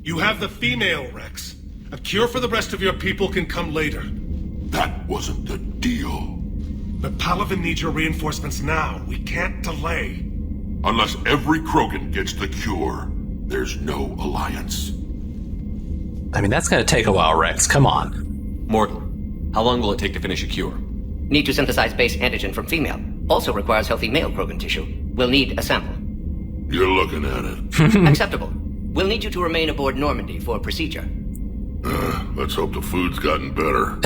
You have the female, Wrex. A cure for the rest of your people can come later. That wasn't the deal. The Palaven needs your reinforcements now. We can't delay. Unless every Krogan gets the cure, there's no alliance. I mean, that's gonna take a while, Wrex. Come on. Mordin, how long will it take to finish a cure? Need to synthesize base antigen from female. Also requires healthy male Krogan tissue. We'll need a sample. You're looking at it. Acceptable. We'll need you to remain aboard Normandy for procedure. Let's hope the food's gotten better.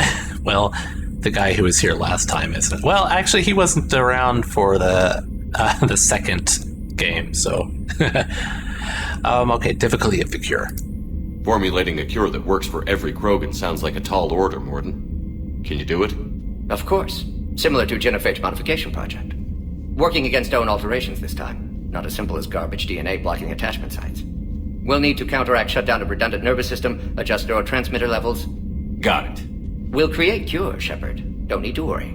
Well, the guy who was here last time isn't. Well, actually, he wasn't around for the second game, so... okay, difficulty of the cure. Formulating a cure that works for every Krogan sounds like a tall order, Mordin. Can you do it? Of course. Similar to Genophage modification project. Working against own alterations this time. Not as simple as garbage DNA blocking attachment sites. We'll need to counteract shutdown of redundant nervous system, adjust neurotransmitter levels. Got it. We'll create cure, Shepard. Don't need to worry.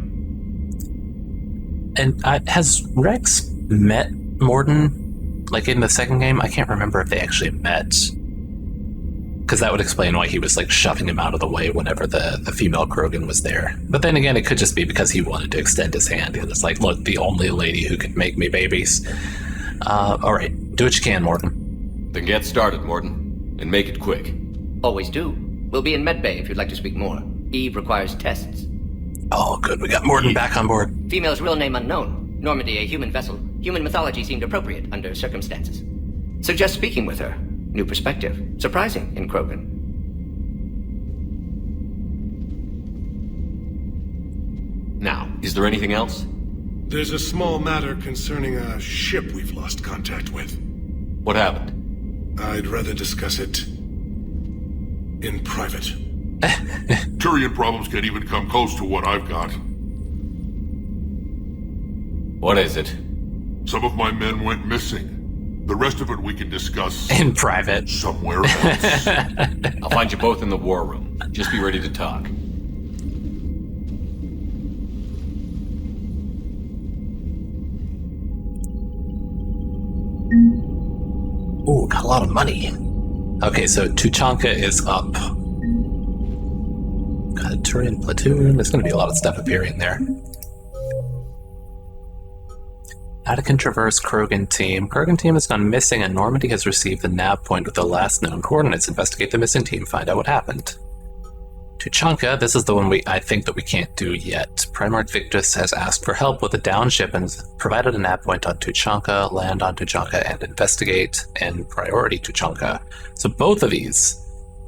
And has Wrex met Mordin, like in the second game? I can't remember if they actually met. Because that would explain why he was like shoving him out of the way whenever the female Krogan was there. But then again, it could just be because he wanted to extend his hand. And it's like, look, the only lady who can make me babies. Alright, do what you can, Mordin. Then get started, Mordin. And make it quick. Always do. We'll be in medbay if you'd like to speak more. Eve requires tests. Oh, good. We got Mordin back on board. Female's real name unknown. Normandy a human vessel. Human mythology seemed appropriate under circumstances. Suggest speaking with her. New perspective. Surprising in Krogan. Now, is there anything else? There's a small matter concerning a ship we've lost contact with. What happened? I'd rather discuss it in private. Turian problems can't even come close to what I've got. What is it? Some of my men went missing. The rest of it we can discuss In private. somewhere else. I'll find you both in the war room. Just be ready to talk. Ooh, got a lot of money. Okay, so Tuchanka is up. Got a Turian platoon. There's going to be a lot of stuff appearing there. Attican Traverse Krogan team. Krogan team has gone missing and Normandy has received the nav point with the last known coordinates. Investigate the missing team. Find out what happened. Tuchanka, this is the one I think that we can't do yet. Primarch Victus has asked for help with a down ship and provided a nav point on Tuchanka, land on Tuchanka, and investigate and priority Tuchanka. So both of these,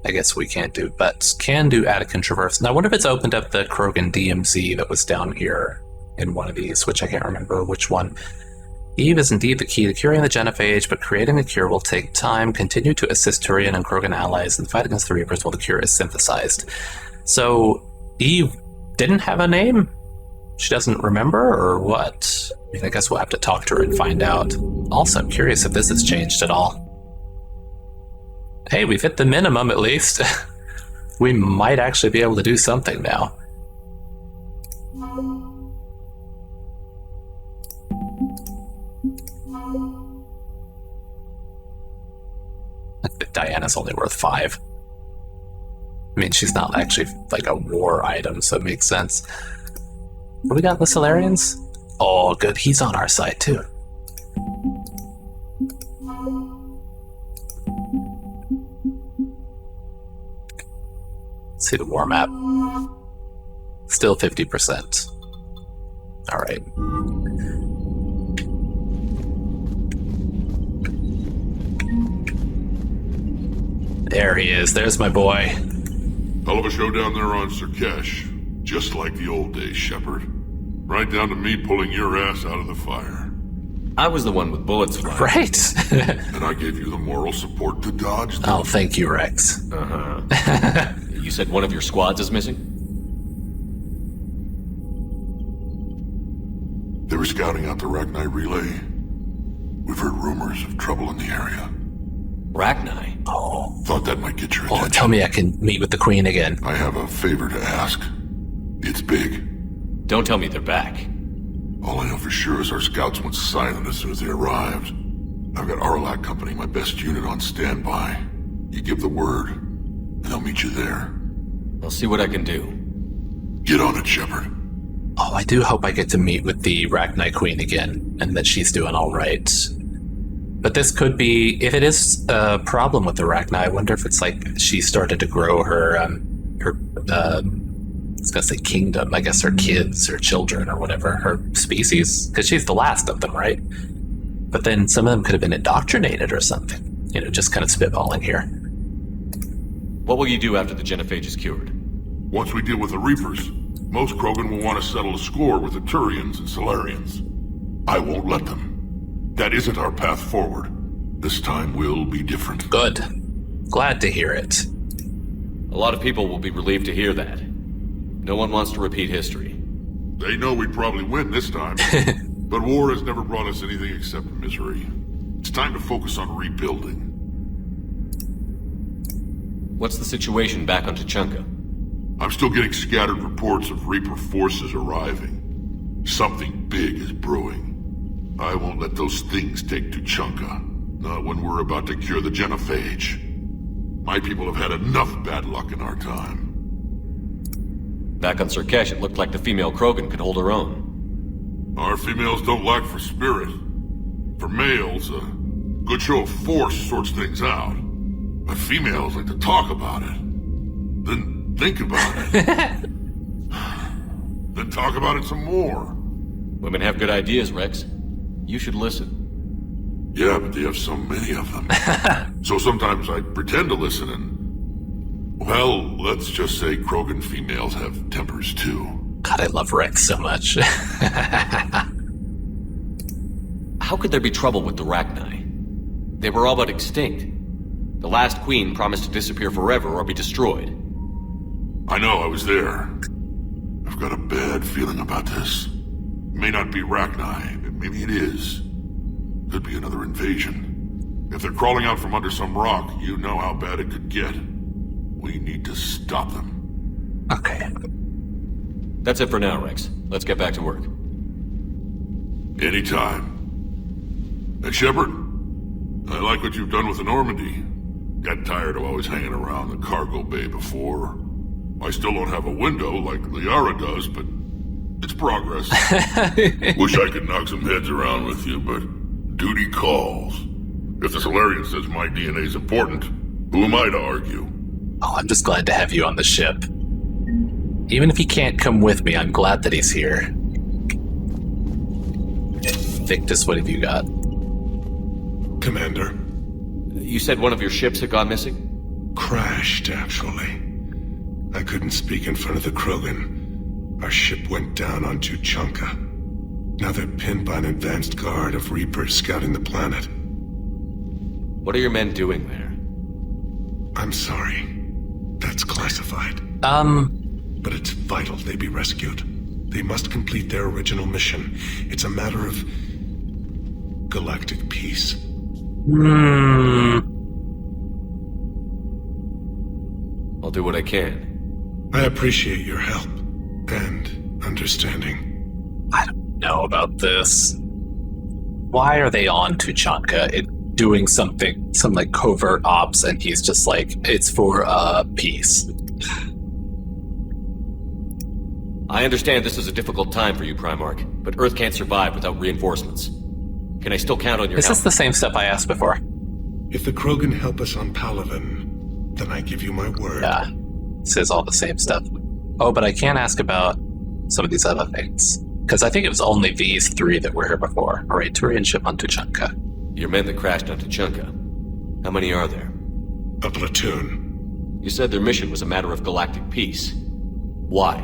I guess we can't do, but can do Attican Traverse. Now I wonder if it's opened up the Krogan DMZ that was down here in one of these, which I can't remember which one. Eve is indeed the key to curing the Genophage, but creating a cure will take time. Continue to assist Turian and Krogan allies in the fight against the Reapers while the cure is synthesized. So, Eve didn't have a name? She doesn't remember, or what? I mean, I guess we'll have to talk to her and find out. Also, I'm curious if this has changed at all. Hey, we've hit the minimum at least. We might actually be able to do something now. Diana's only worth 5. I mean, she's not actually like a war item, so it makes sense. What we got, the Solarians? Oh, good. He's on our side, too. Let's see the war map. Still 50%. All right. There he is. There's my boy. Hell of a show down there on Surkesh. Just like the old days, Shepard. Right down to me pulling your ass out of the fire. I was the one with bullets flying. Right. And I gave you the moral support to dodge them. Oh, thank you, Wrex. Uh-huh. You said one of your squads is missing? They were scouting out the Rachni relay. We've heard rumors of trouble in the area. Rachni? Oh. Thought that might get your attention. Oh, tell me I can meet with the Queen again. I have a favor to ask. It's big. Don't tell me they're back. All I know for sure is our scouts went silent as soon as they arrived. I've got ALOT Company, my best unit, on standby. You give the word, and I'll meet you there. I'll see what I can do. Get on it, Shepard. Oh, I do hope I get to meet with the Rachni Queen again, and that she's doing all right. But this could be, if it is a problem with the Rachni, I wonder if it's like she started to grow her I was gonna say kingdom, I guess her kids or children or whatever, her species, because she's the last of them, right? But then some of them could have been indoctrinated or something. You know, just kind of spitballing here. What will you do after the genophage is cured? Once we deal with the Reapers, most Krogan will want to settle a score with the Turians and Solarians. I won't let them. That isn't our path forward. This time will be different. Good. Glad to hear it. A lot of people will be relieved to hear that. No one wants to repeat history. They know we'd probably win this time. But war has never brought us anything except misery. It's time to focus on rebuilding. What's the situation back on Tuchanka? I'm still getting scattered reports of Reaper forces arriving. Something big is brewing. I won't let those things take Tuchanka. Not when we're about to cure the genophage. My people have had enough bad luck in our time. Back on Surkesh, it looked like the female Krogan could hold her own. Our females don't lack for spirit. For males, a good show of force sorts things out. But females like to talk about it. Then think about it. Then talk about it some more. Women have good ideas, Wrex. You should listen. Yeah, but they have so many of them. So sometimes I pretend to listen and... Well, let's just say Krogan females have tempers too. God, I love Wrex so much. How could there be trouble with the Rachni? They were all but extinct. The last queen promised to disappear forever or be destroyed. I know, I was there. I've got a bad feeling about this. It may not be Rachni, but maybe it is. Could be another invasion. If they're crawling out from under some rock, you know how bad it could get. We need to stop them. Okay. That's it for now, Wrex. Let's get back to work. Anytime. Hey, Shepard, I like what you've done with the Normandy. Got tired of always hanging around the cargo bay before. I still don't have a window like Liara does, but it's progress. Wish I could knock some heads around with you, but duty calls. If the Solarian says my DNA's important, who am I to argue? Oh, I'm just glad to have you on the ship. Even if he can't come with me, I'm glad that he's here. Victus, what have you got? Commander. You said one of your ships had gone missing? Crashed, actually. I couldn't speak in front of the Krogan. Our ship went down on Tuchanka. Now they're pinned by an advanced guard of Reapers scouting the planet. What are your men doing there? I'm sorry. That's classified. But it's vital they be rescued. They must complete their original mission. It's a matter of galactic peace. I'll do what I can. I appreciate your help and understanding. I don't know about this. Why are they on Tuchanka? Doing something, some like covert ops, and he's just like, it's for peace. I understand this is a difficult time for you, Primarch, but Earth can't survive without reinforcements. Can I still count on your Is help? this the same stuff I asked before? If the Krogan help us on Palaven, then I give you my word. Yeah, it says all the same stuff. Oh, but I can't ask about some of these other things. Because I think it was only these three that were here before. All right, Turian ship on Tuchanka. Your men that crashed on Tuchanka. How many are there? A platoon. You said their mission was a matter of galactic peace. Why?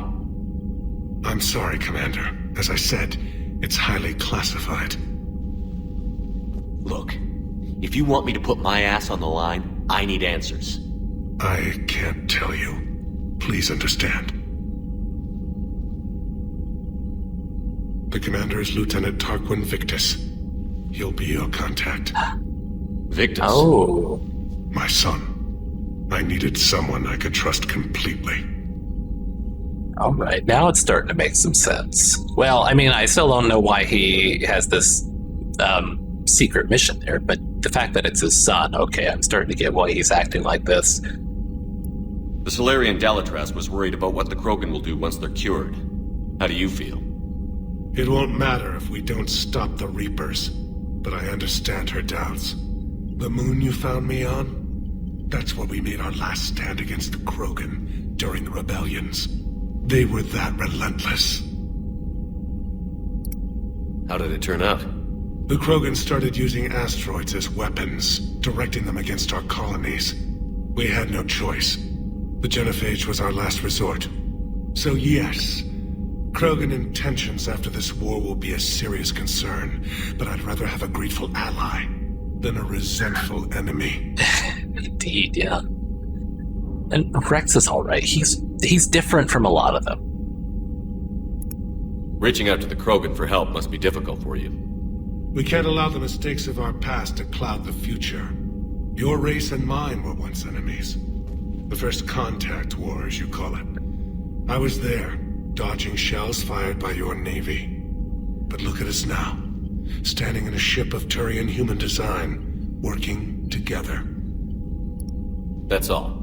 I'm sorry, Commander. As I said, it's highly classified. Look, if you want me to put my ass on the line, I need answers. I can't tell you. Please understand. The commander is Lieutenant Tarquin Victus. He'll be your contact. Victus? Oh. My son. I needed someone I could trust completely. All right, now it's starting to make some sense. Well, I mean, I still don't know why he has this secret mission there, but the fact that it's his son, okay, I'm starting to get why he's acting like this. The Solarian Dalatrass was worried about what the Krogan will do once they're cured. How do you feel? It won't matter if we don't stop the Reapers, but I understand her doubts. The moon you found me on? That's where we made our last stand against the Krogan during the rebellions. They were that relentless. How did it turn out? The Krogan started using asteroids as weapons, directing them against our colonies. We had no choice. The genophage was our last resort. So yes, Krogan intentions after this war will be a serious concern, but I'd rather have a grateful ally than a resentful enemy. Indeed, yeah. And Wrex is alright. He's different from a lot of them. Reaching out to the Krogan for help must be difficult for you. We can't allow the mistakes of our past to cloud the future. Your race and mine were once enemies. The first contact war, as you call it. I was there, dodging shells fired by your navy. But look at us now, standing in a ship of Turian human design, working together. That's all.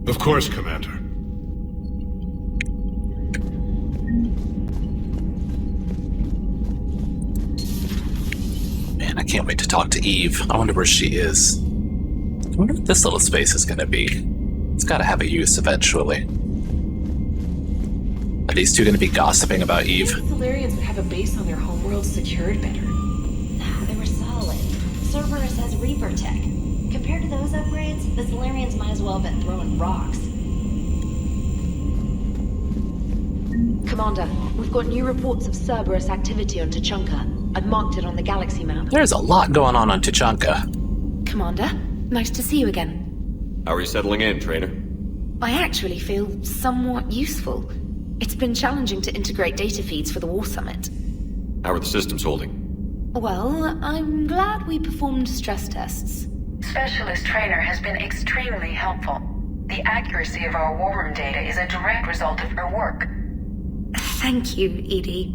Of course, Commander. Man, I can't wait to talk to Eve. I wonder where she is. I wonder what this little space is going to be. It's got to have a use eventually. Are these two going to be gossiping about Eve? The Solarians would have a base on their homeworld secured better. They were solid. Cerberus has Reaper tech. Compared to those upgrades, the Solarians might as well have been throwing rocks. Commander, we've got new reports of Cerberus activity on Tuchanka. I've marked it on the galaxy map. There's a lot going on Tuchanka. Commander, nice to see you again. How are you settling in, Trainer? I actually feel somewhat useful. It's been challenging to integrate data feeds for the War Summit. How are the systems holding? Well, I'm glad we performed stress tests. Specialist Trainer has been extremely helpful. The accuracy of our war room data is a direct result of her work. Thank you, Edie.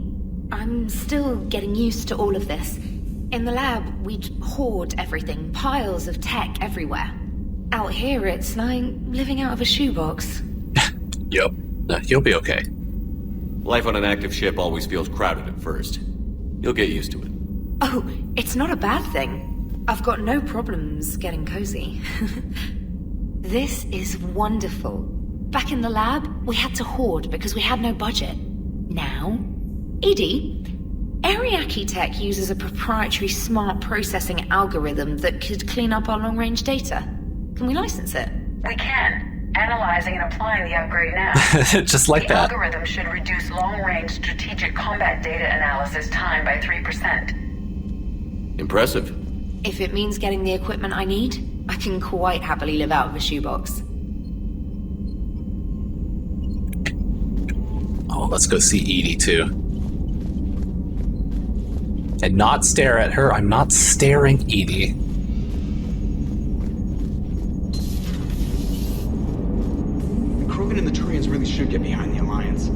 I'm still getting used to all of this. In the lab, we'd hoard everything, piles of tech everywhere. Out here, it's like living out of a shoebox. Yep. You'll be okay. Life on an active ship always feels crowded at first. You'll get used to it. Oh, it's not a bad thing. I've got no problems getting cozy. This is wonderful. Back in the lab, we had to hoard because we had no budget. Now, Edie, Ariake Tech uses a proprietary smart processing algorithm that could clean up our long-range data. Can we license it? We can. Analyzing and applying the upgrade now. Just like that. The algorithm should reduce long-range strategic combat data analysis time by 3%. Impressive. If it means getting the equipment I need, I can quite happily live out of a shoebox. Oh, let's go see Edie too. And not stare at her. I'm not staring, Edie. Krogan and the Turians really should get behind the Alliance.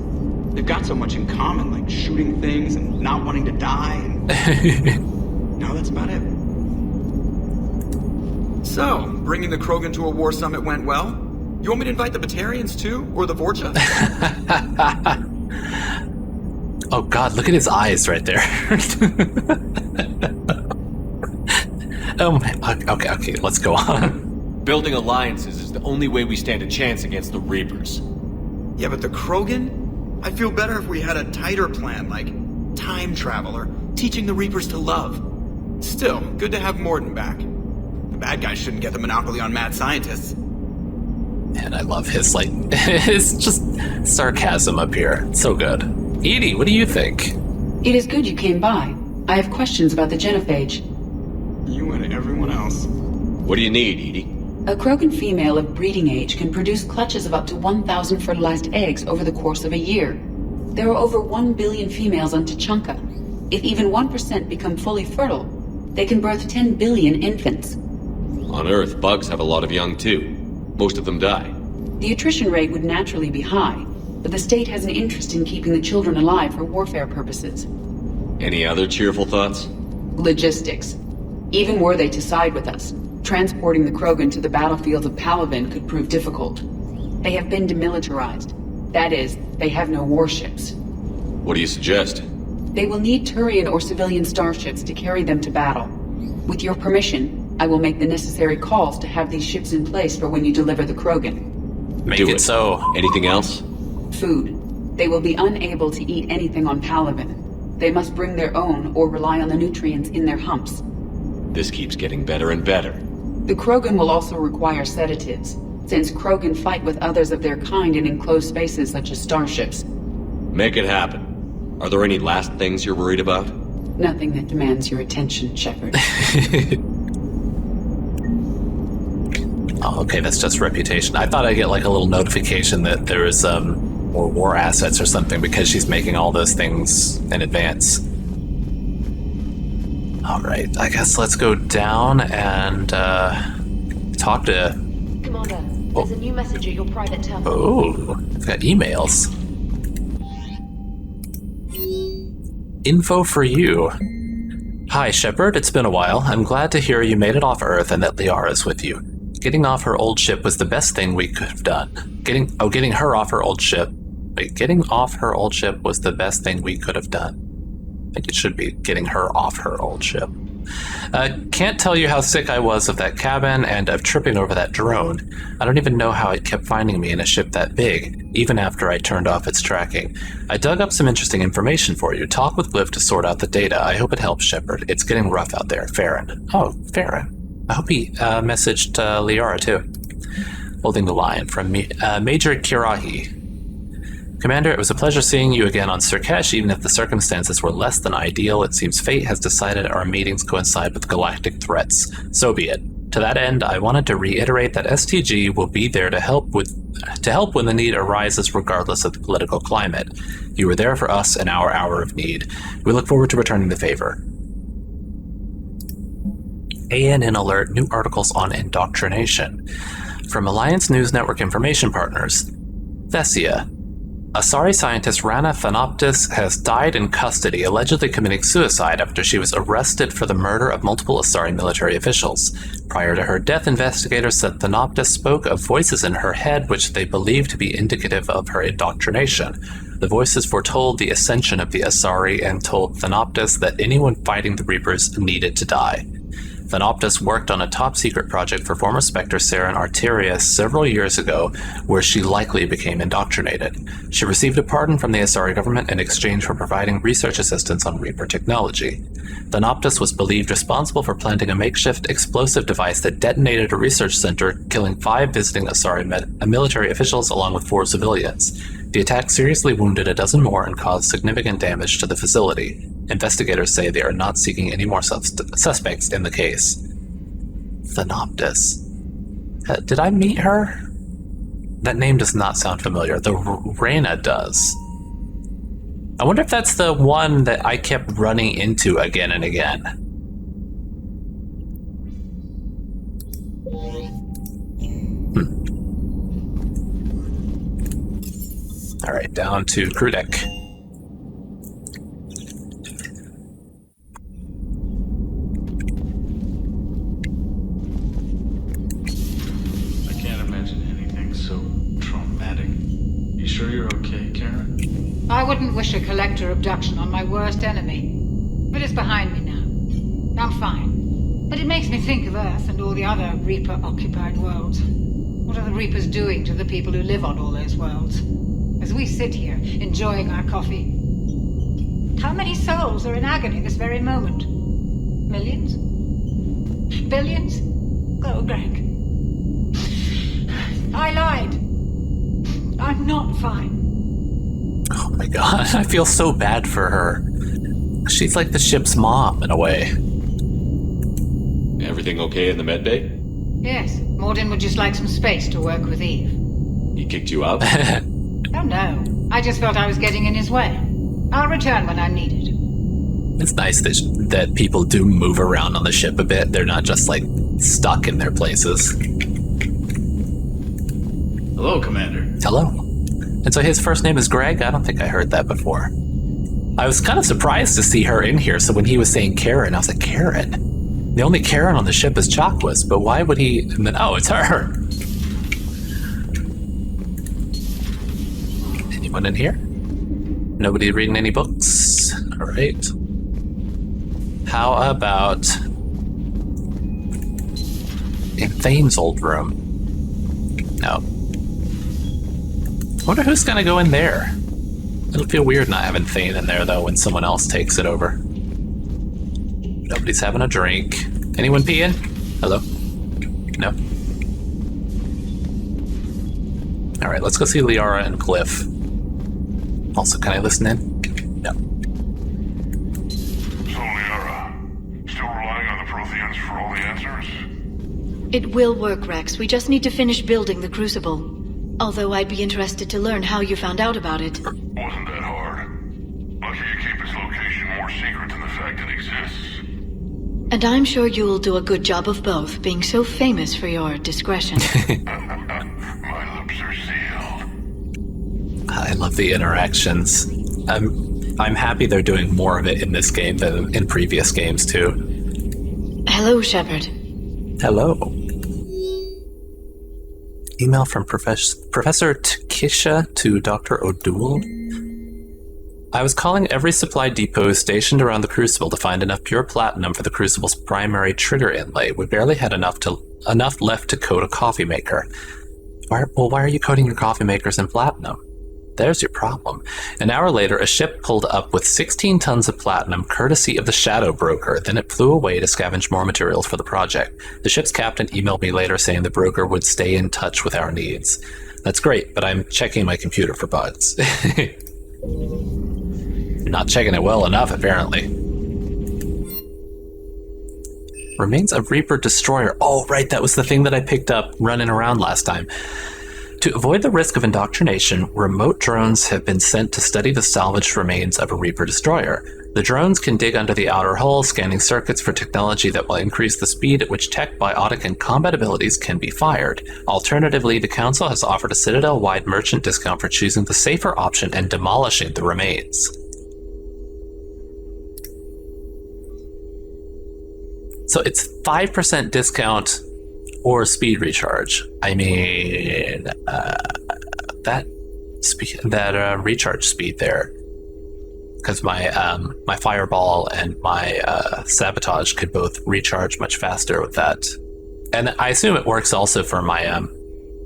They've got so much in common, like shooting things and not wanting to die, and... No, that's about it. So, bringing the Krogan to a war summit went well? You want me to invite the Batarians too? Or the Vorcha? Oh god, look at his eyes right there. Okay, let's go on. Building alliances is the only way we stand a chance against the Reapers. Yeah, but the Krogan? I'd feel better if we had a tighter plan, like time travel or teaching the Reapers to love. Still, good to have Mordin back. The bad guys shouldn't get the monopoly on mad scientists. And I love his, like, it's just sarcasm up here. It's so good. Edie, what do you think? It is good you came by. I have questions about the genophage. You and everyone else. What do you need, Edie? A Krogan female of breeding age can produce clutches of up to 1,000 fertilized eggs over the course of a year. There are over 1 billion females on Tuchanka. If even 1% become fully fertile, they can birth 10 billion infants. On Earth, bugs have a lot of young too. Most of them die. The attrition rate would naturally be high, but the state has an interest in keeping the children alive for warfare purposes. Any other cheerful thoughts? Logistics. Even were they to side with us, transporting the Krogan to the battlefields of Palaven could prove difficult. They have been demilitarized. That is, they have no warships. What do you suggest? They will need Turian or civilian starships to carry them to battle. With your permission, I will make the necessary calls to have these ships in place for when you deliver the Krogan. Make it so. Anything else? Food. They will be unable to eat anything on Palaven. They must bring their own or rely on the nutrients in their humps. This keeps getting better and better. The Krogan will also require sedatives, since Krogan fight with others of their kind in enclosed spaces such as starships. Make it happen. Are there any last things you're worried about? Nothing that demands your attention, Shepard. Oh, okay, that's just reputation. I thought I'd get like a little notification that there is more war assets or something because she's making all those things in advance. Alright, I guess let's go down and talk to... Commander, there's a new message at your private terminal. Oh, I've got emails. Info for you. Hi, Shepard. It's been a while. I'm glad to hear you made it off Earth and that Liara's with you. Getting off her old ship was the best thing we could have done. Getting her off her old ship. Wait, getting off her old ship was the best thing we could have done. I think it should be getting her off her old ship. Can't tell you how sick I was of that cabin and of tripping over that drone. I don't even know how it kept finding me in a ship that big, even after I turned off its tracking. I dug up some interesting information for you. Talk with Bliv to sort out the data. I hope it helps, Shepard. It's getting rough out there. Farron. Oh, Farron. I hope he messaged Liara, too. Holding the line from Major Kirahi. Commander, it was a pleasure seeing you again on Surkesh. Even if the circumstances were less than ideal, it seems fate has decided our meetings coincide with galactic threats. So be it. To that end, I wanted to reiterate that STG will be there to help when the need arises regardless of the political climate. You were there for us in our hour of need. We look forward to returning the favor. ANN Alert, new articles on indoctrination. From Alliance News Network Information Partners. Thessia. Asari scientist Rana Thanoptis has died in custody, allegedly committing suicide after she was arrested for the murder of multiple Asari military officials. Prior to her death, investigators said Thanoptis spoke of voices in her head which they believed to be indicative of her indoctrination. The voices foretold the ascension of the Asari and told Thanoptis that anyone fighting the Reapers needed to die. Thanoptis worked on a top-secret project for former Spectre Saren Arterius several years ago, where she likely became indoctrinated. She received a pardon from the Asari government in exchange for providing research assistance on Reaper technology. Thanoptis was believed responsible for planting a makeshift explosive device that detonated a research center, killing 5 visiting Asari military officials along with 4 civilians. The attack seriously wounded a dozen more and caused significant damage to the facility. Investigators say they are not seeking any more suspects in the case. Thanoptis. Did I meet her? That name does not sound familiar. The Reyna does. I wonder if that's the one that I kept running into again and again. Alright, down to crew deck. I can't imagine anything so traumatic. You sure you're okay, Karen? I wouldn't wish a collector abduction on my worst enemy. But it's behind me now. I'm fine. But it makes me think of Earth and all the other Reaper-occupied worlds. What are the Reapers doing to the people who live on all those worlds? As we sit here, enjoying our coffee. How many souls are in agony this very moment? Millions? Billions? Oh, Greg. I lied. I'm not fine. Oh my god, I feel so bad for her. She's like the ship's mom, in a way. Everything okay in the medbay? Yes, Mordin would just like some space to work with Eve. He kicked you out? Oh no, I just felt I was getting in his way. I'll return when I'm needed. It's nice that people do move around on the ship a bit. They're not just, like, stuck in their places. Hello, Commander. Hello. And so his first name is Greg? I don't think I heard that before. I was kind of surprised to see her in here, so when he was saying Karen, I was like, Karen? The only Karen on the ship is Chakwas, but why would he... And then, oh, it's her! Anyone in here? Nobody reading any books? Alright. How about... in Thane's old room? No. I wonder who's gonna go in there. It'll feel weird not having Thane in there, though, when someone else takes it over. Nobody's having a drink. Anyone peeing? Hello? No? Alright, let's go see Liara and Cliff. Also, can I listen in? No. So, Liara, still relying on the Protheans for all the answers? It will work, Wrex. We just need to finish building the Crucible. Although I'd be interested to learn how you found out about it. Wasn't that hard. Lucky you keep its location more secret than the fact it exists. And I'm sure you'll do a good job of both, being so famous for your discretion. My lips are sealed. I love the interactions. I'm happy they're doing more of it in this game than in previous games, too. Hello, Shepard. Hello. Email from Professor Takisha to Dr. O'Doul. I was calling every supply depot stationed around the Crucible to find enough pure platinum for the Crucible's primary trigger inlay. We barely had enough left to coat a coffee maker. Why are you coating your coffee makers in platinum? There's your problem. An hour later, a ship pulled up with 16 tons of platinum, courtesy of the Shadow Broker. Then it flew away to scavenge more materials for the project. The ship's captain emailed me later saying the broker would stay in touch with our needs. That's great, but I'm checking my computer for bugs. Not checking it well enough, apparently. Remains of Reaper Destroyer. Oh, right, that was the thing that I picked up running around last time. To avoid the risk of indoctrination, remote drones have been sent to study the salvaged remains of a Reaper Destroyer. The drones can dig under the outer hull, scanning circuits for technology that will increase the speed at which tech, biotic, and combat abilities can be fired. Alternatively, the Council has offered a Citadel-wide merchant discount for choosing the safer option and demolishing the remains. So it's 5% discount or speed recharge. I mean, that recharge speed there, because my fireball and my sabotage could both recharge much faster with that, and I assume it works also for my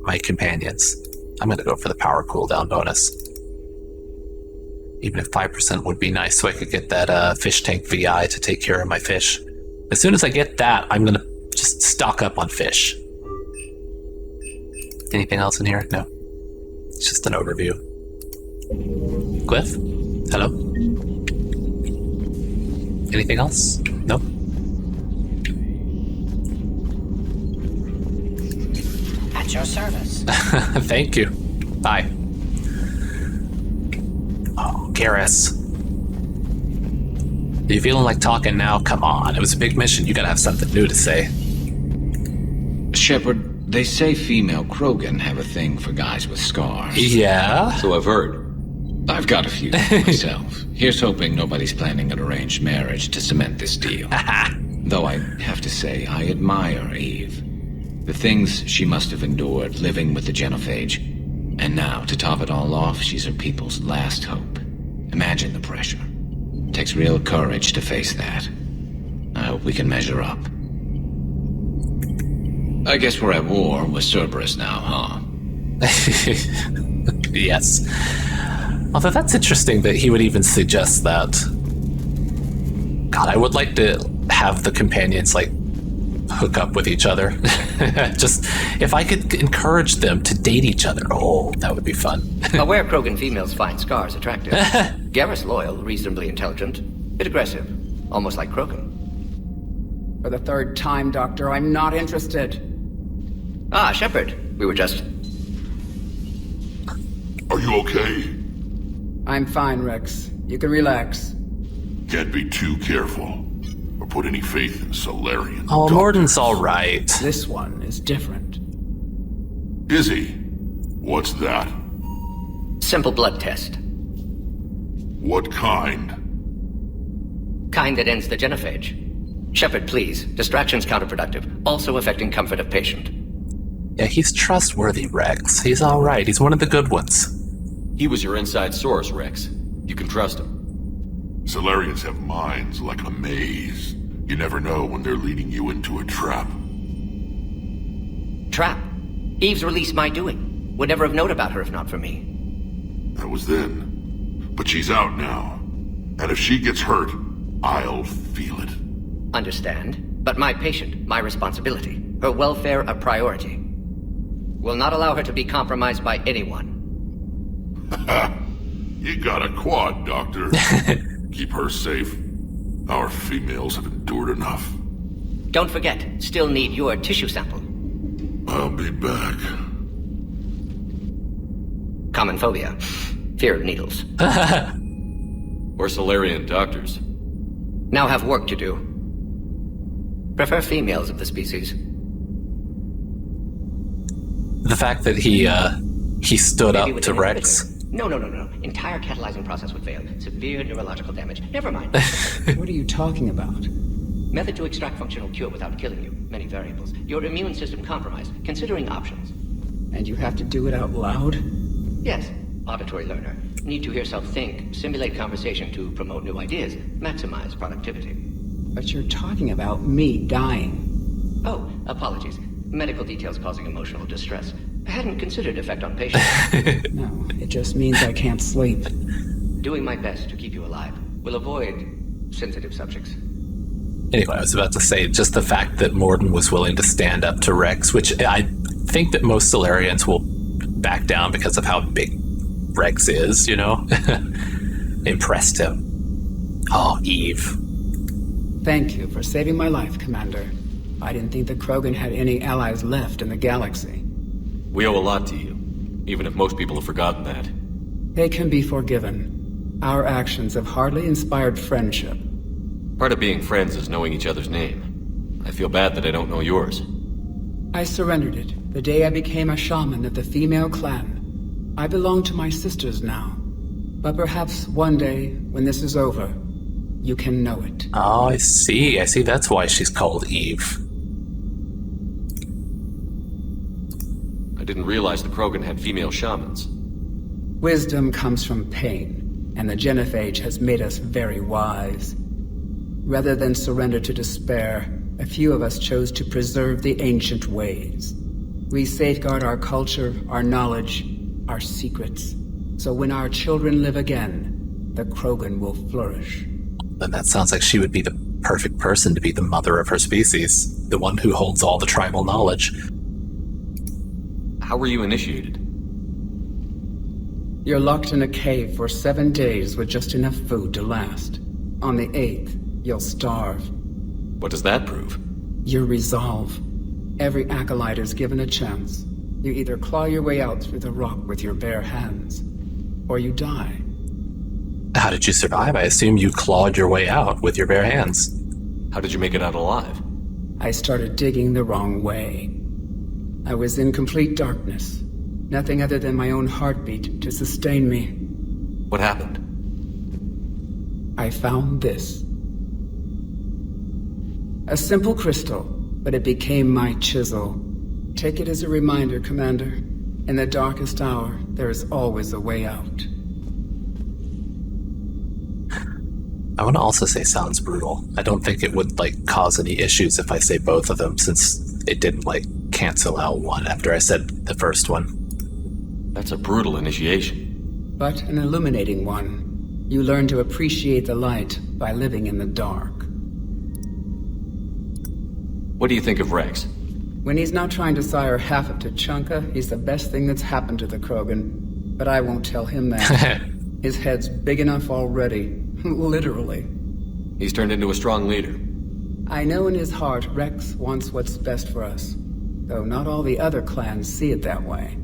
my companions. I'm gonna go for the power cooldown bonus, even if 5% would be nice, so I could get that fish tank VI to take care of my fish. As soon as I get that, I'm gonna just stock up on fish. Anything else in here? No. It's just an overview. Cliff? Hello? Anything else? No? At your service. Thank you. Bye. Oh, Garrus. Are you feeling like talking now? Come on, it was a big mission. You gotta have something new to say. Shepard, they say female Krogan have a thing for guys with scars. Yeah? So I've heard. I've got a few myself. Here's hoping nobody's planning an arranged marriage to cement this deal. Though I have to say, I admire Eve. The things she must have endured living with the genophage. And now, to top it all off, she's her people's last hope. Imagine the pressure. It takes real courage to face that. I hope we can measure up. I guess we're at war with Cerberus now, huh? Yes. Although that's interesting that he would even suggest that. God, I would like to have the companions, like, hook up with each other. Just, if I could encourage them to date each other, oh, that would be fun. Aware Krogan females find scars attractive. Garrus loyal, reasonably intelligent, bit aggressive, almost like Krogan. For the third time, Doctor, I'm not interested. Ah, Shepard. We were just... Are you okay? I'm fine, Wrex. You can relax. Can't be too careful, or put any faith in Solarian. Oh, Mordin's alright. This one is different. Is he? What's that? Simple blood test. What kind? Kind that ends the genophage. Shepard, please. Distraction's counterproductive, also affecting comfort of patient. Yeah, he's trustworthy, Wrex. He's alright. He's one of the good ones. He was your inside source, Wrex. You can trust him. Solarians have minds like a maze. You never know when they're leading you into a trap. Trap? Eve's release my doing. Would never have known about her if not for me. That was then. But she's out now. And if she gets hurt, I'll feel it. Understand. But my patient, my responsibility. Her welfare a priority. Will not allow her to be compromised by anyone. You got a quad, Doctor. Keep her safe. Our females have endured enough. Don't forget, still need your tissue sample. I'll be back. Common phobia. Fear of needles. Or Solarian doctors. Now have work to do. Prefer females of the species. The fact that he stood Maybe up with to an Wrex. No. Entire catalyzing process would fail. Severe neurological damage. Never mind. What are you talking about? Method to extract functional cure without killing you. Many variables. Your immune system compromised. Considering options. And you have to do it out loud? Yes. Auditory learner. Need to hear self think. Simulate conversation to promote new ideas. Maximize productivity. But you're talking about me dying. Oh, apologies. Medical details causing emotional distress. I hadn't considered effect on patients. No, it just means I can't sleep. Doing my best to keep you alive. Will avoid sensitive subjects. Anyway, I was about to say, just the fact that Mordin was willing to stand up to Wrex, which I think that most Solarians will back down because of how big Wrex is, you know? Impressed him. Oh, Eve. Thank you for saving my life, Commander. I didn't think the Krogan had any allies left in the galaxy. We owe a lot to you, even if most people have forgotten that. They can be forgiven. Our actions have hardly inspired friendship. Part of being friends is knowing each other's name. I feel bad that I don't know yours. I surrendered it the day I became a shaman of the female clan. I belong to my sisters now. But perhaps one day, when this is over, you can know it. Oh, I see. That's why she's called Eve. I didn't realize the Krogan had female shamans. Wisdom comes from pain, and the genophage has made us very wise. Rather than surrender to despair, a few of us chose to preserve the ancient ways. We safeguard our culture, our knowledge, our secrets. So when our children live again, the Krogan will flourish. Then that sounds like she would be the perfect person to be the mother of her species, the one who holds all the tribal knowledge. How were you initiated? You're locked in a cave for 7 days with just enough food to last. On the 8th, you'll starve. What does that prove? Your resolve. Every acolyte is given a chance. You either claw your way out through the rock with your bare hands, or you die. How did you survive? I assume you clawed your way out with your bare hands. How did you make it out alive? I started digging the wrong way. I was in complete darkness. Nothing other than my own heartbeat to sustain me. What happened? I found this. A simple crystal, but it became my chisel. Take it as a reminder, Commander. In the darkest hour, there is always a way out. I want to also say sounds brutal. I don't think it would, cause any issues if I say both of them, since it didn't, cancel out one after I said the first one. That's a brutal initiation. But an illuminating one. You learn to appreciate the light by living in the dark. What do you think of Wrex? When he's not trying to sire half of Tuchanka, he's the best thing that's happened to the Krogan. But I won't tell him that. His head's big enough already. Literally. He's turned into a strong leader. I know in his heart Wrex wants what's best for us. Though not all the other clans see it that way.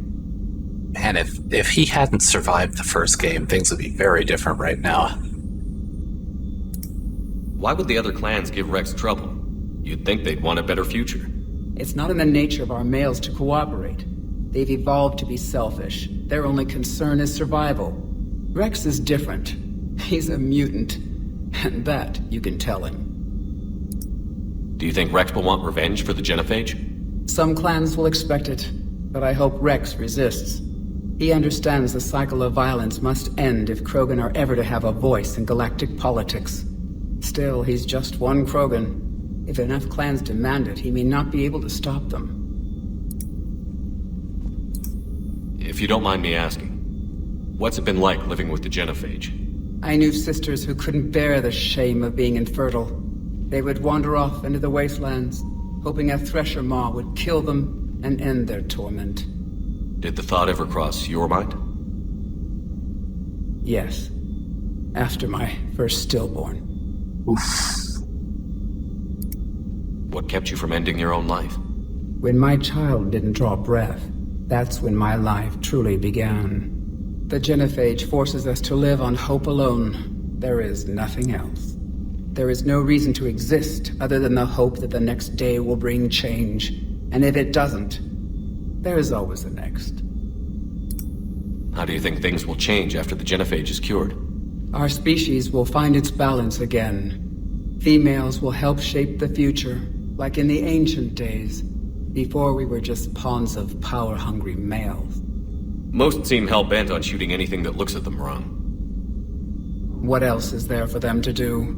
Man, if he hadn't survived the first game, things would be very different right now. Why would the other clans give Wrex trouble? You'd think they'd want a better future. It's not in the nature of our males to cooperate. They've evolved to be selfish. Their only concern is survival. Wrex is different. He's a mutant. And that you can tell him. Do you think Wrex will want revenge for the genophage? Some clans will expect it, but I hope Wrex resists. He understands the cycle of violence must end if Krogan are ever to have a voice in galactic politics. Still, he's just one Krogan. If enough clans demand it, he may not be able to stop them. If you don't mind me asking, what's it been like living with the genophage? I knew sisters who couldn't bear the shame of being infertile. They would wander off into the wastelands, hoping a thresher maw would kill them and end their torment. Did the thought ever cross your mind? Yes. After my first stillborn. Oof. What kept you from ending your own life? When my child didn't draw breath, that's when my life truly began. The genophage forces us to live on hope alone. There is nothing else. There is no reason to exist other than the hope that the next day will bring change. And if it doesn't, there is always the next. How do you think things will change after the genophage is cured? Our species will find its balance again. Females will help shape the future, like in the ancient days, before we were just pawns of power-hungry males. Most seem hell-bent on shooting anything that looks at them wrong. What else is there for them to do?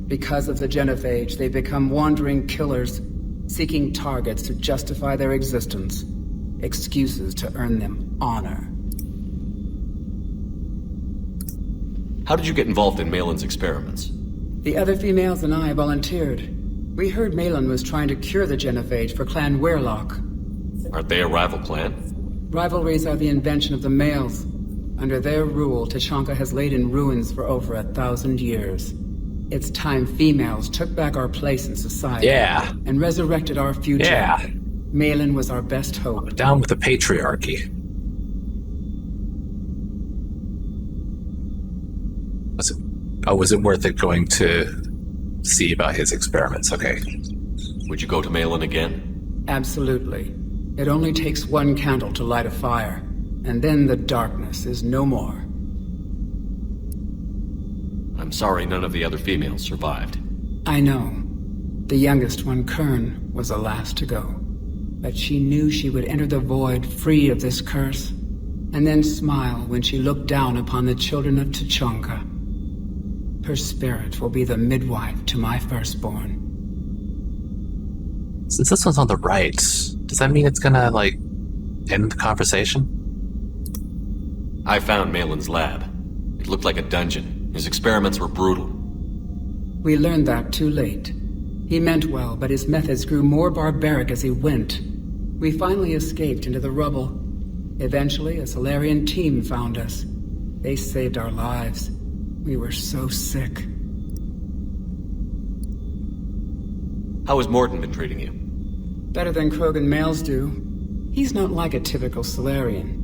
Because of the genophage, they become wandering killers, seeking targets to justify their existence. Excuses to earn them honor. How did you get involved in Malin's experiments? The other females and I volunteered. We heard Malin was trying to cure the genophage for Clan Weirlock. Aren't they a rival clan? Rivalries are the invention of the males. Under their rule, Tuchanka has laid in ruins for over 1,000 years. It's time females took back our place in society. Yeah. And resurrected our future. Yeah. Malin was our best hope. Down with the patriarchy. Was it worth it going to see about his experiments? Okay. Would you go to Malin again? Absolutely. It only takes one candle to light a fire, and then the darkness is no more. I'm sorry none of the other females survived. I know. The youngest one, Kern, was the last to go. But she knew she would enter the void free of this curse, and then smile when she looked down upon the children of Tuchanka. Her spirit will be the midwife to my firstborn. Since this one's on the right, does that mean it's gonna, like, end the conversation? I found Malin's lab. It looked like a dungeon. His experiments were brutal. We learned that too late. He meant well, but his methods grew more barbaric as he went. We finally escaped into the rubble. Eventually, a Solarian team found us. They saved our lives. We were so sick. How has Mordin been treating you? Better than Krogan males do. He's not like a typical Solarian.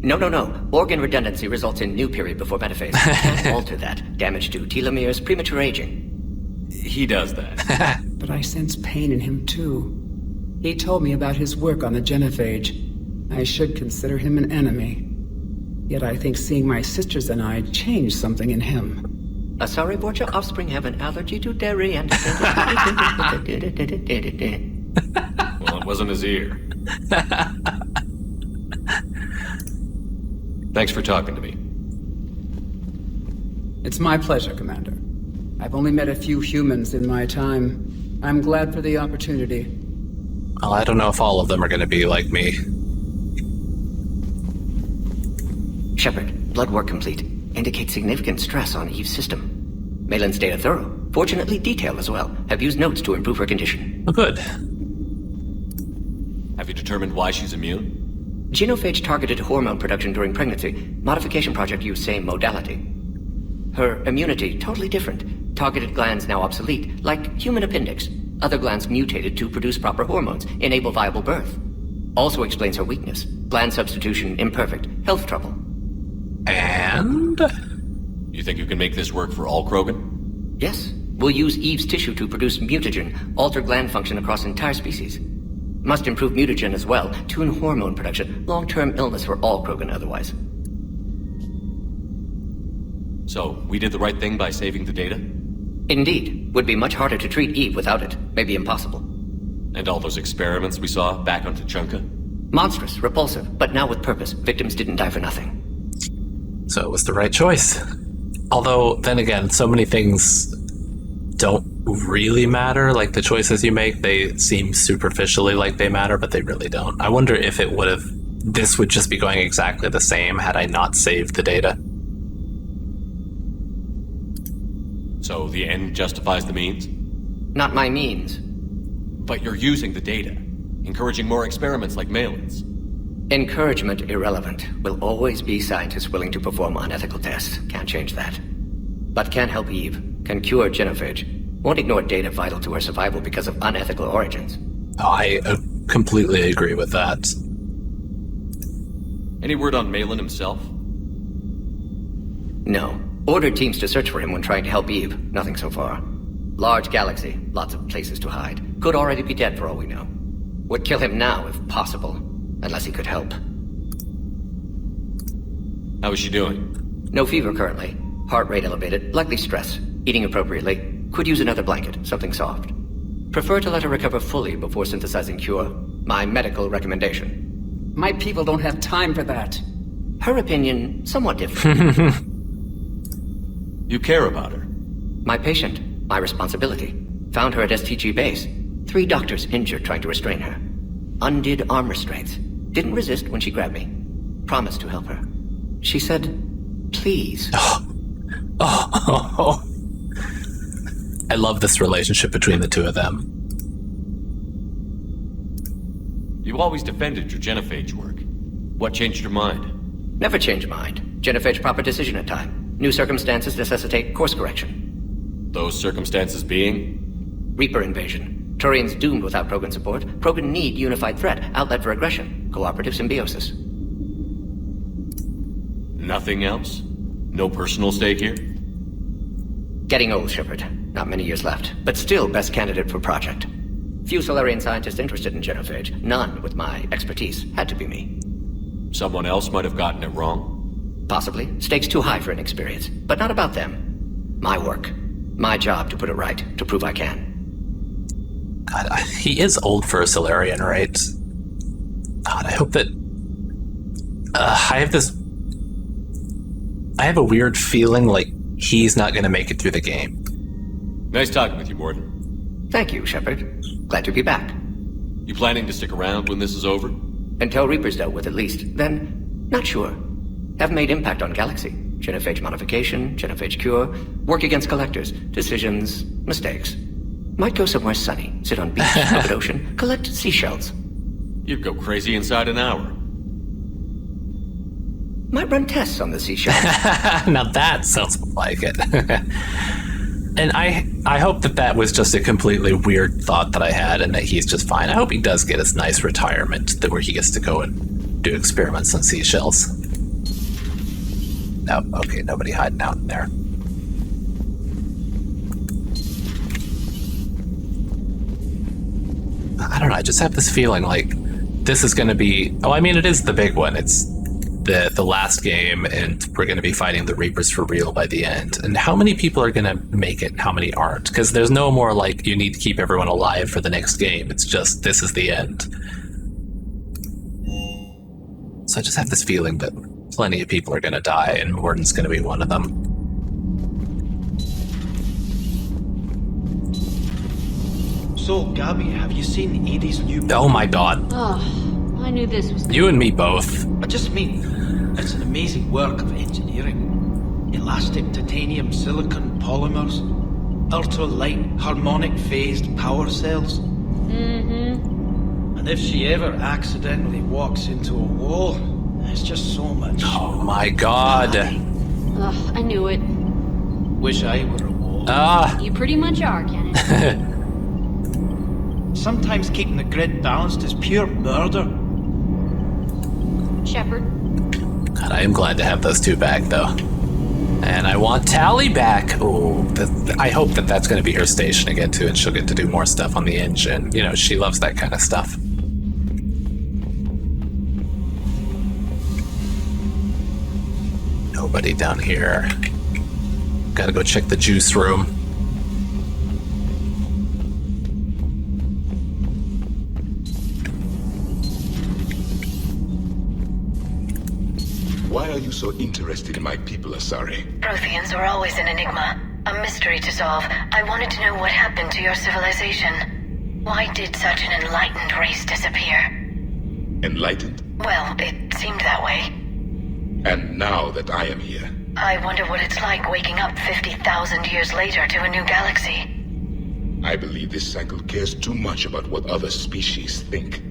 No. Organ redundancy results in new period before metaphase. Can't alter that. Damage to telomeres, premature aging. He does that. But I sense pain in him too. He told me about his work on the genophage. I should consider him an enemy. Yet I think seeing my sisters and I changed something in him. Sorry, Borgia, offspring have an allergy to dairy and... Well, it wasn't his ear. Thanks for talking to me. It's my pleasure, Commander. I've only met a few humans in my time. I'm glad for the opportunity. Well, I don't know if all of them are going to be like me. Shepard, blood work complete. Indicates significant stress on Eve's system. Malin's data thorough. Fortunately detailed as well. Have used notes to improve her condition. Oh, good. Have you determined why she's immune? Genophage targeted hormone production during pregnancy. Modification project used same modality. Her immunity, totally different. Targeted glands now obsolete, like human appendix. Other glands mutated to produce proper hormones, enable viable birth. Also explains her weakness. Gland substitution imperfect. Health trouble. And? You think you can make this work for all Krogan? Yes. We'll use Eve's tissue to produce mutagen, alter gland function across entire species. Must improve mutagen as well, tune hormone production, long-term illness for all Krogan otherwise. So, we did the right thing by saving the data? Indeed. Would be much harder to treat Eve without it. Maybe impossible. And all those experiments we saw back on Tuchanka? Monstrous, repulsive, but now with purpose. Victims didn't die for nothing. So it was the right choice. Although, then again, so many things don't really matter. Like, the choices you make, they seem superficially like they matter, but they really don't. I wonder if it would have... This would just be going exactly the same had I not saved the data. So the end justifies the means? Not my means. But you're using the data, encouraging more experiments like Malin's. Encouragement irrelevant. Will always be scientists willing to perform unethical tests. Can't change that. But can help Eve. Can cure genophage. Won't ignore data vital to her survival because of unethical origins. Oh, I completely agree with that. Any word on Malin himself? No. Ordered teams to search for him when trying to help Eve. Nothing so far. Large galaxy. Lots of places to hide. Could already be dead for all we know. Would kill him now if possible. Unless he could help. How is she doing? No fever currently. Heart rate elevated. Likely stress. Eating appropriately. Could use another blanket. Something soft. Prefer to let her recover fully before synthesizing cure. My medical recommendation. My people don't have time for that. Her opinion, somewhat different. You care about her? My patient. My responsibility. Found her at STG base. 3 doctors injured trying to restrain her. Undid arm restraints. Didn't resist when she grabbed me. Promised to help her. She said, please. Oh. I love this relationship between the two of them. You always defended your genophage work. What changed your mind? Never change mind. Genophage proper decision at time. New circumstances necessitate course correction. Those circumstances being? Reaper invasion. Turians doomed without Krogan support. Krogan need unified threat, outlet for aggression, cooperative symbiosis. Nothing else? No personal stake here? Getting old, Shepard. Not many years left, but still best candidate for project. Few Solarian scientists interested in genophage. None with my expertise. Had to be me. Someone else might have gotten it wrong? Possibly. Stakes too high for inexperience. But not about them. My work. My job to put it right. To prove I can. God, he is old for a Solarian, right? God, I hope that... I have a weird feeling like he's not going to make it through the game. Nice talking with you, Mordin. Thank you, Shepard. Glad to be back. You planning to stick around when this is over? Until Reaper's dealt with, at least. Then, not sure. Have made impact on Galaxy. Genophage modification, genophage cure, work against collectors, decisions, mistakes. Might go somewhere sunny, sit on beach, open ocean, collect seashells. You'd go crazy inside an hour. Might run tests on the seashells. Now that sounds like it. And I hope that was just a completely weird thought that I had and that he's just fine. I hope he does get his nice retirement where he gets to go and do experiments on seashells. No, okay, nobody hiding out in there. I don't know, I just have this feeling like this is going to be... Oh, I mean, it is the big one. It's the last game, and we're going to be fighting the Reapers for real by the end. And how many people are going to make it and how many aren't? Because there's no more like, you need to keep everyone alive for the next game. It's just, this is the end. So I just have this feeling that plenty of people are going to die, and Mordin's going to be one of them. So, Gabby, have you seen Edie's new... Oh my god. Oh, I knew this was... You and me both. I just mean, it's an amazing work of engineering. Elastic titanium silicon polymers, ultra-light harmonic phased power cells. Mm-hmm. And if she ever accidentally walks into a wall, there's just so much... Oh my god. Ugh, I knew it. Wish I were a wall. You pretty much are, Kenneth. Sometimes keeping the grid balanced is pure murder. Shepard. God, I am glad to have those two back, though. And I want Tally back. Oh, I hope that that's going to be her station again, too, and she'll get to do more stuff on the engine. You know, she loves that kind of stuff. Nobody down here. Gotta go check the juice room. Why are you so interested in my people, Asari? Protheans are always an enigma, a mystery to solve. I wanted to know what happened to your civilization. Why did such an enlightened race disappear? Enlightened? Well, it seemed that way. And now that I am here... I wonder what it's like waking up 50,000 years later to a new galaxy. I believe this cycle cares too much about what other species think.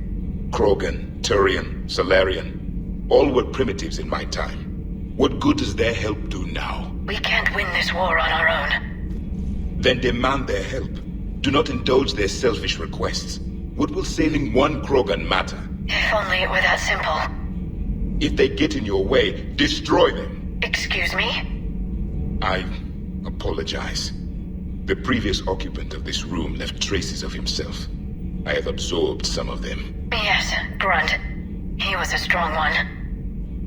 Krogan, Turian, Solarian, all were primitives in my time. What good does their help do now? We can't win this war on our own. Then demand their help. Do not indulge their selfish requests. What will saving one Krogan matter? If only it were that simple. If they get in your way, destroy them. Excuse me? I apologize. The previous occupant of this room left traces of himself. I have absorbed some of them. Yes, Grunt. He was a strong one.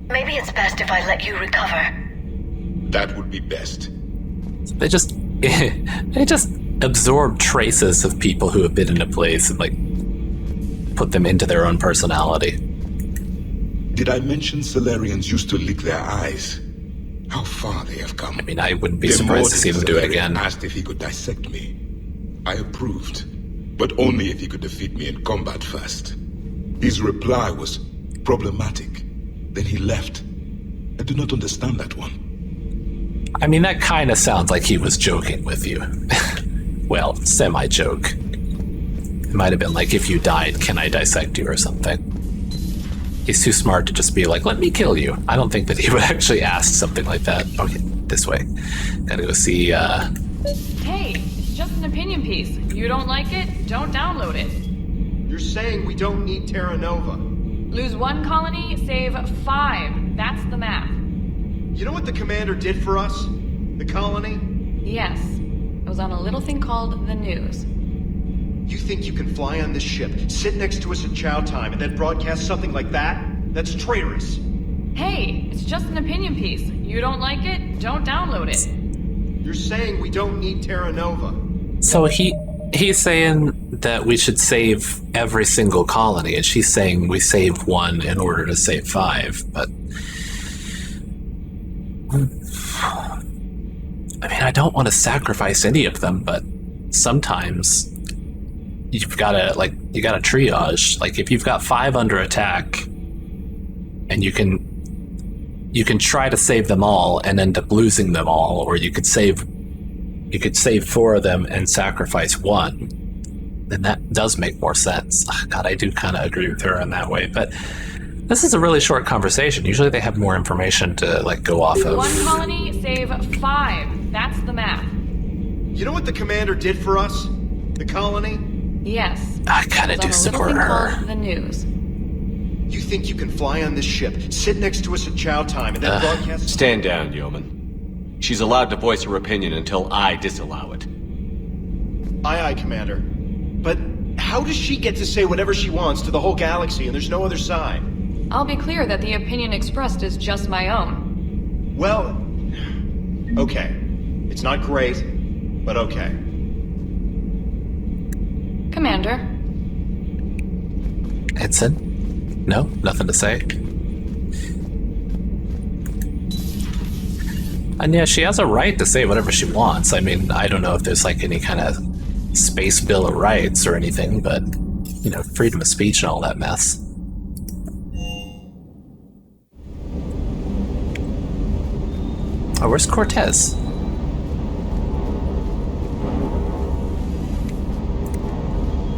Maybe it's best if I let you recover. That would be best. They just absorb traces of people who have been in a place and put them into their own personality. Did I mention Solarians used to lick their eyes? How far they have come. I mean, I wouldn't be surprised to see them do it again. Asked if he could dissect me. I approved, but only if he could defeat me in combat first. His reply was problematic. Then he left. I do not understand that one. I mean, that kind of sounds like he was joking with you. Well, semi-joke. It might have been like, if you died, can I dissect you or something? He's too smart to just be like, let me kill you. I don't think that he would actually ask something like that. Okay, this way. Gotta go see, Hey, it's just an opinion piece. You don't like it? Don't download it. You're saying we don't need Terra Nova. Lose 1 colony, save 5. That's the math. You know what the commander did for us? The colony? Yes. It was on a little thing called the news. You think you can fly on this ship, sit next to us at chow time, and then broadcast something like that? That's traitorous. Hey, it's just an opinion piece. You don't like it? Don't download it. You're saying we don't need Terra Nova. So he's saying that we should save every single colony, and she's saying we save 1 in order to save 5, but... I mean, I don't want to sacrifice any of them, but sometimes you've got to, you got to triage. Like, if you've got 5 under attack, and you can try to save them all and end up losing them all, or you could save 4 of them and sacrifice 1, then that does make more sense. God, I do kind of agree with her in that way, but this is a really short conversation. Usually they have more information to go off of. 1 colony, save 5. That's the math. You know what the commander did for us? The colony? Yes. I kind of do support her. The news. You think you can fly on this ship, sit next to us at chow time, and then broadcast... Stand down, yeoman. She's allowed to voice her opinion until I disallow it. Aye, aye, Commander. But how does she get to say whatever she wants to the whole galaxy and there's no other side? I'll be clear that the opinion expressed is just my own. Well, okay. It's not great, but okay. Commander? Edson? No? Nothing to say? And yeah, she has a right to say whatever she wants. I mean, I don't know if there's any kind of space bill of rights or anything, but, freedom of speech and all that mess. Oh, where's Cortez?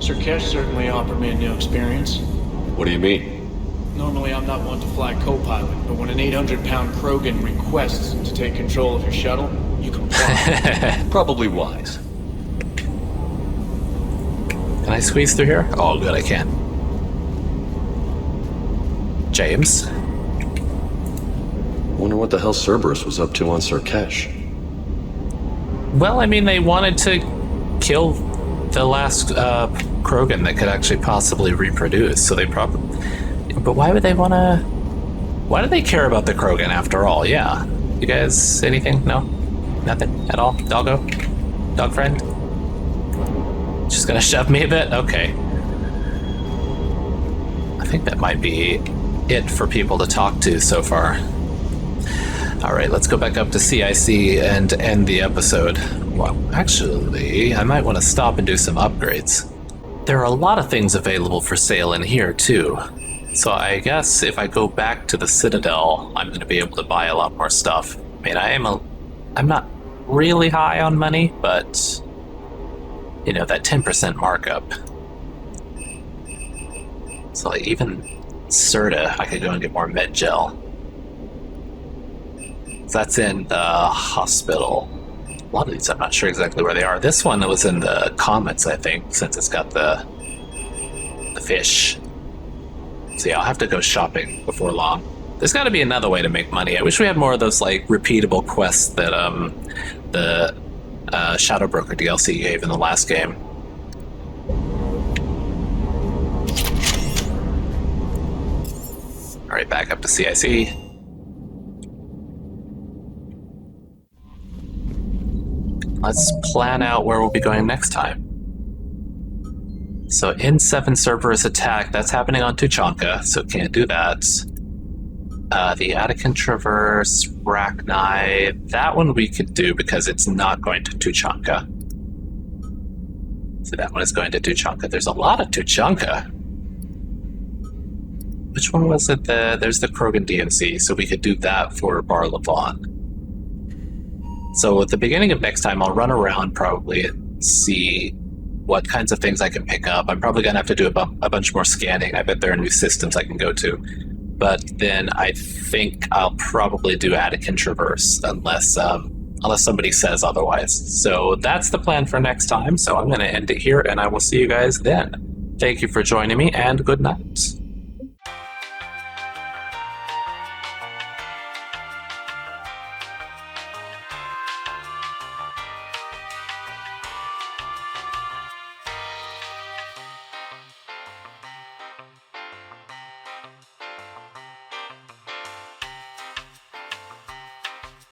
Sir Kesh certainly offered me a new experience. What do you mean? Normally I'm not one to fly co-pilot, but when an 800-pound Krogan requests to take control of your shuttle, you comply. Probably wise. Can I squeeze through here? Oh, good, I can. James? Wonder what the hell Cerberus was up to on Sir Kesh. Well, I mean, they wanted to kill the last Krogan that could actually possibly reproduce, so they probably... But why would they want to... Why do they care about the Krogan after all? Yeah. You guys, anything? No? Nothing at all? Doggo? Dog friend? Just gonna shove me a bit? Okay. I think that might be it for people to talk to so far. Alright, let's go back up to CIC and end the episode. Well, actually, I might want to stop and do some upgrades. There are a lot of things available for sale in here, too. So I guess if I go back to the Citadel, I'm going to be able to buy a lot more stuff. I mean, I'm not really high on money, but, you know, that 10% markup. So like, even Serta, I could go and get more med gel. So that's in the hospital. A lot of these I'm not sure exactly where they are. This one was in the comments, I think, since it's got the fish. So yeah, I'll have to go shopping before long. There's got to be another way to make money. I wish we had more of those like repeatable quests that the Shadow Broker DLC gave in the last game. All right, back up to CIC. Let's plan out where we'll be going next time. So N7 Cerberus attack, that's happening on Tuchanka, so can't do that. The Attican Traverse, Rachni, that one we could do because it's not going to Tuchanka. So that one is going to Tuchanka. There's a lot of Tuchanka. Which one was it? There's the Krogan DMC, so we could do that for Bar Levon. So at the beginning of next time, I'll run around probably and see what kinds of things I can pick up. I'm probably going to have to do a bunch more scanning. I bet there are new systems I can go to. But then I think I'll probably do Attican Traverse unless somebody says otherwise. So that's the plan for next time. So I'm going to end it here, and I will see you guys then. Thank you for joining me, and good night.